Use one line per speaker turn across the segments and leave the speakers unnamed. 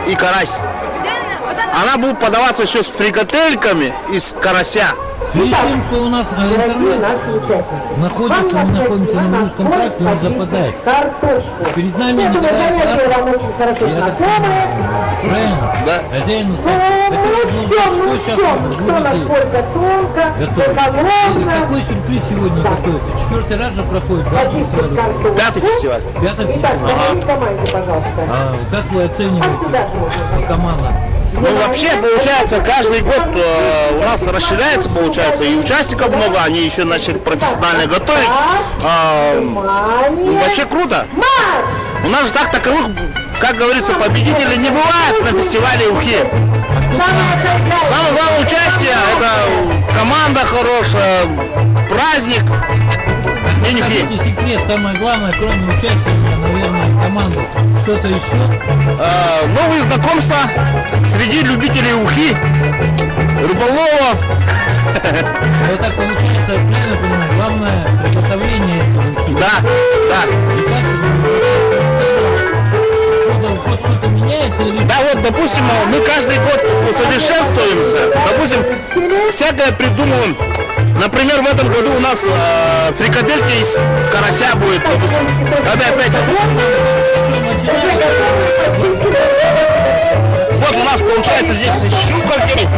и карась. Она будет подаваться еще с фрикадельками из карася.
В связи с тем, что у нас интернет находится, мы находимся на русском тракте, он западает. Перед нами Николай Классов, я так понимаю, правильно?
Да.
Хозяин усадьбы. Хотел бы узнать, что сейчас вы будете готовить. И какой сюрприз сегодня готовится? 4-й раз же проходит, да?
5-й фестиваль.
5-й фестиваль. А как вы оцениваете команду?
Ну, вообще, получается, каждый год у нас расширяется, получается, и участников много, они еще начали профессионально готовить. Ну, вообще круто. У нас же так таковых, как говорится, победителей не бывает на фестивале Ухи. Самое главное участие – это команда хорошая, праздник.
Скажите секрет, самое главное, кроме участия, наверное, команды, что-то еще?
Новые знакомства среди любителей ухи, рыболовов.
Вот так получается, правильно понимаю, главное приготовление этого ухи.
Да, да.
И как что-то меняется? Или...
Да, вот, допустим, мы каждый год усовершенствуемся, допустим, всякое придумываем. Например, в этом году у нас фрикадельки из карася будет, допустим. Надо опять... Вот у нас получается здесь щукарки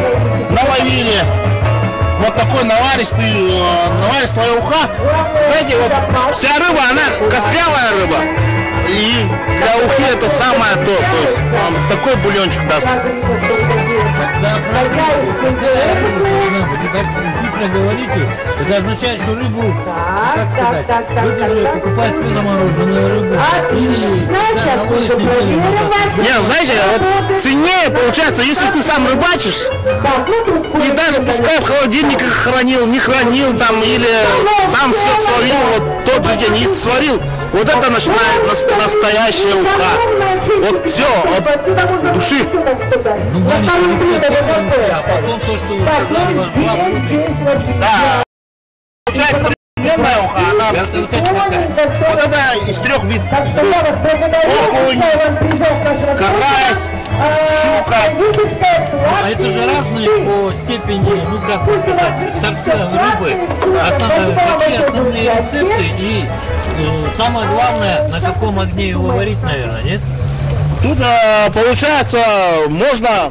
наловили. Вот такой наваристая уха. Знаете, вот вся рыба, она костлявая рыба. И для ухи это самое то. То есть такой бульончик даст.
Да, правильно. Какая рыба должна быть? Вы так хитро говорите. Это означает, что рыбу, как сказать, люди же покупают свежемороженую рыбу. Или наловят неделю назад.
Не, знаете, вот ценнее получается, если ты сам рыбачишь, и даже пускай в холодильниках хранил, не хранил там, или сам все словил, вот тот же день и сварил. Вот это начинает настоящая уха. Вот все от души.
Ну, маленький рецепт, а потом то, что вы сказали, у вас два блюда.
Да. Получается современная уха, она вот это из 3 видов. Окунь, карась, щука.
А это же разные по степени, ну как сказать, сорта рыбы. Какие основные рецепты и самое главное, на каком огне его варить, наверное, нет?
Тут получается, можно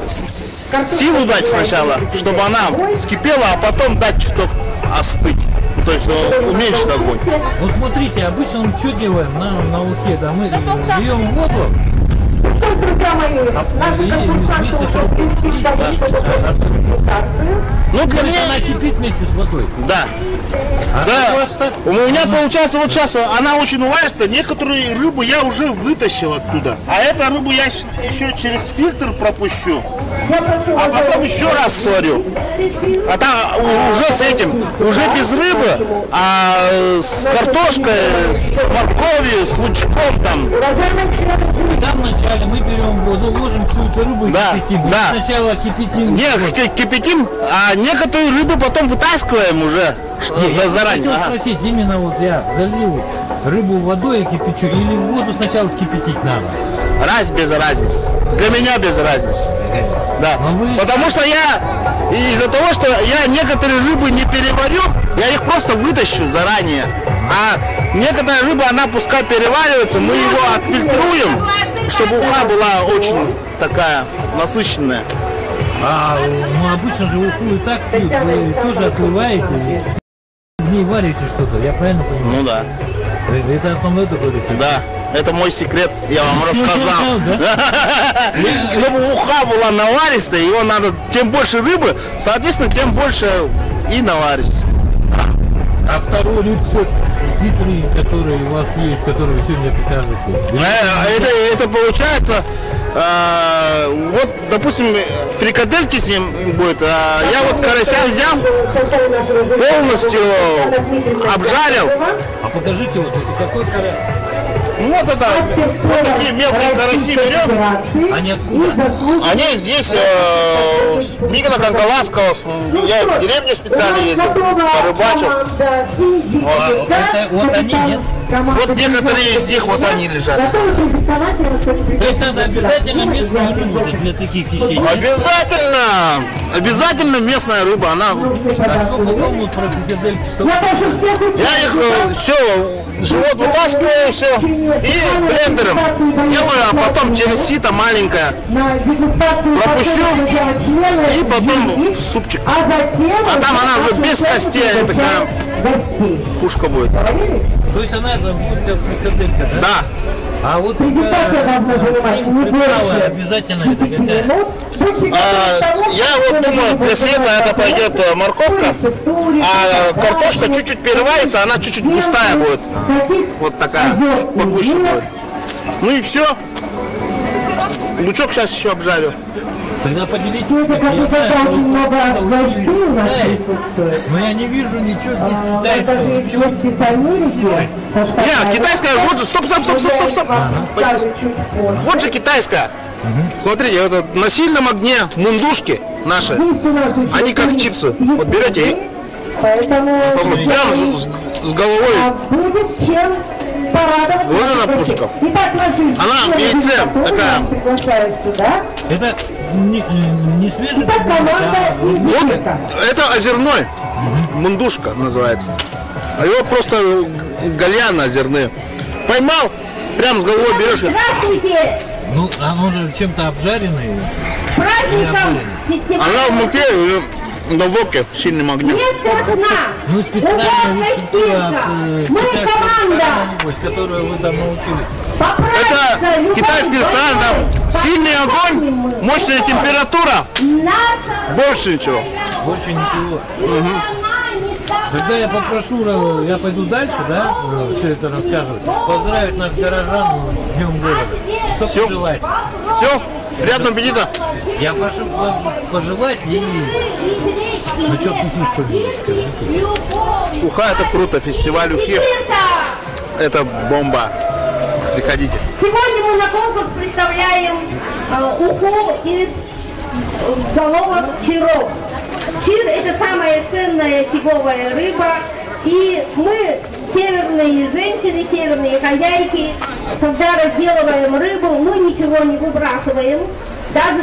силу дать сначала, чтобы она вскипела, а потом дать чуток остыть. То есть уменьшить огонь.
Вот смотрите, обычно мы что делаем на ухе? Да, мы берем воду, вместе с рыбой.
Ну, для меня
она кипит вместе с водой.
Да. Да. У меня получается вот сейчас она очень уваристая. Некоторые рыбы я уже вытащил оттуда. А эту рыбу я еще через фильтр пропущу. А потом еще раз сварю. А там уже с этим, уже без рыбы, а с картошкой, с морковью, с лучком там.
Когда вначале мы берем воду, ложим всю эту рыбу и кипятим.
Да.
Сначала кипятим.
Нет, кипятим, а некоторые рыбы потом вытаскиваем уже заранее.
Я хотел спросить, именно вот я залил рыбу водой и кипячу, или воду сначала скипятить надо?
Без разницы. Для меня без разницы. Да. Потому что я, из-за того, что я некоторые рыбы не переварю, я их просто вытащу заранее. А некоторая рыба, она пускай переваривается, мы его отфильтруем, чтобы уха была очень такая насыщенная.
Ну обычно же уху и так пьют, вы тоже отливаете, в ней варите что-то, я правильно понимаю?
Ну да.
Это основной такой рецепт?
Да. Это мой секрет, я вам рассказал. Чтобы уха была наваристая, его надо, тем больше рыбы, соответственно, тем больше и наваристая.
А второй рецепт хитрый, который у вас есть, который вы сегодня покажете?
Это получается, вот, допустим, фрикадельки с ним будет. Я вот карася взял, полностью обжарил.
А покажите, вот это какой карась?
Вот это, вот такие мелкие караси берем.
Они откуда?
Они здесь, с Мигна-Канкаласского, я в деревню специально ездил, порыбачил.
Вот они, нет?
Вот некоторые из них, вот они лежат.
То есть надо обязательно местную рыбу для таких вещей.
Обязательно! Обязательно местная рыба, она...
А что потом вот про фрикадельки, что вы
Я их все, живот вытаскиваю, все, и блендером делаю, а потом через сито маленькое пропущу, и потом в супчик. А там она уже без костей, такая пушка будет.
То есть она это будет как фрикаделька, да?
Да.
А вот приправа обязательно это какая?
Я вот думаю, для света это пойдет морковка, а картошка чуть-чуть переливается, она чуть-чуть густая будет. Вот такая, чуть погуще будет. Ну и все. Лучок сейчас еще обжарю.
Тогда поделитесь, как я знаю, что вы как-то учились в Китае, но я не вижу ничего здесь китайского. В чем хитрость?
Не, китайская, вот же, стоп. Вот же китайская. Смотрите, это на сильном огне мундушки наши, они как чипсы. Вот берете и прям с головой. Вот она пушка. Она в яйце такая.
Это не свежий продукт, а
Вот это озерной. Мундушка называется. А его просто гальян озерные. Поймал, прям с головой берешь.
Здравствуйте!
ну, оно же чем-то обжаренный.
Праздником!
Она в муке или на водке с сильным огнем.
Место сна!
Ну, специальная рецептура от
Мы
китайского
команда!
ресторана, небось, которую вы там научились.
Это китайский ресторан, там сильный огонь, мощная температура, больше ничего.
Больше ничего. Тогда я попрошу, я пойду дальше, да, все это рассказывать. Поздравить наш горожан с Днем города. Что
Всё.
пожелать?
Все, приятного аппетита.
Я прошу вам пожелать и насчет Ухи что-нибудь скажите.
Уха — это круто, фестиваль Ухи — это бомба. Приходите.
Сегодня мы на конкурс представляем уху из головок чиров. Чир — это самая ценная тиговая рыба. И мы, северные женщины, северные хозяйки, когда разделываем рыбу, мы ничего не выбрасываем. Даже